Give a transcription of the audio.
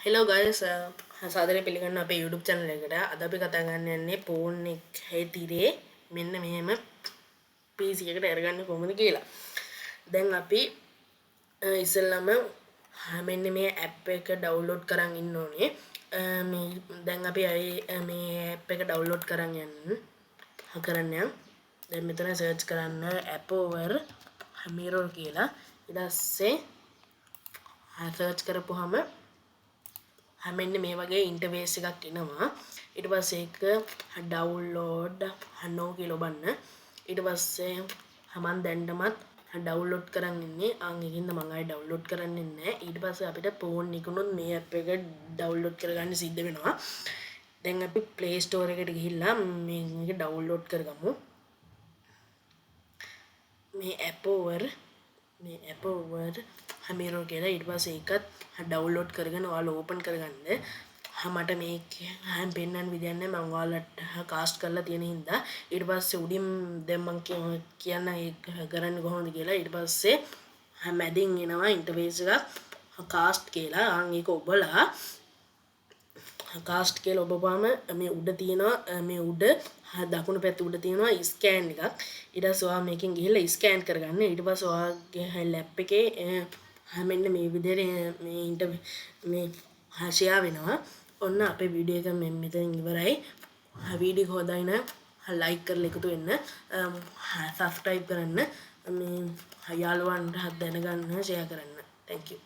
Hello guys, සාදරයෙන් පිළිගන්න අපේ YouTube channel එකට. අද අපි කතා කරන්න යන්නේ phone එකේ තිරේ මෙන්න මෙහෙම PC එකට අරගන්නේ කොහොමද කියලා. දැන් අපි ඉස්සෙල්ලාම මෙන්න මේ app එක download කරන් ඉන්න ඕනේ. මේ දැන් අපි මේ app එක download කරන් කරන්න යන්න. දැන් මෙතන search කරන්න app over mirror කියලා. ඊට පස්සේ search කරපුවාම මෙන්න මේ වගේ ඉන්ටර්ෆේස් එකක් එනවා. ඊට පස්සේ ඒක ඩවුන්ලෝඩ් නෝ කියලා ඔබන්න. ඊට පස්සේ මම දැන්නමත් ඩවුන්ලෝඩ් කරන් ඉන්නේ. ඒකින්ද මම ආයෙ ඩවුන්ලෝඩ් කරන්නේ නැහැ. ඊට පස්සේ අපිට ෆෝන් එකනොත් මේ ඇප් එක ඩවුන්ලෝඩ් කරගන්න සිද්ධ වෙනවා. දැන් අපි Play Store එකට ගිහිල්ලා මේක ඩවුන්ලෝඩ් කරගමු. මේ ඇප් over mirror කියලා. ඊට පස්සේ ඒකත් ඩවුන්ලෝඩ් කරගෙන ඔයාලා ඕපන් කරගන්න. මට මේක පෙන්නන්න විදියක් නැහැ. මම ඔයාලට කාස්ට් කරලා තියෙන හින්දා. ඊට පස්සේ උඩින් දැන් මම කියන්න ඒක කරන්නේ කොහොමද කියලා. ඊට පස්සේ මැදින් එනවා ඉන්ටර්ෆේස් එකක් කාස්ට් කියලා. ඒක ඔබලා කාස්ට් කියලා ඔබපුවාම මේ උඩ තියෙනවා මේ උඩ දකුණු පැත්ත උඩ තියෙනවා ස්කෑන් එකක්. ඊට පස්සේ ඔයා මේකෙන් ගිහිල්ලා ස්කෑන් කරගන්න. ඊට පස්සේ ඔයාගේ ලැප් එකේ මෙන්න මේ විදිහට මේ ෂෙයා වෙනවා. ඔන්න අපේ වීඩියෝ එක මෙතන ඉවරයි. වීඩියෝ හොඳයි නම් ලයික් කරලා එකතු වෙන්න. සබ්ස්ක්‍රයිබ් කරන්න. මේ යාළුවන්ට දැනගන්න ෂෙයා කරන්න. Thank you.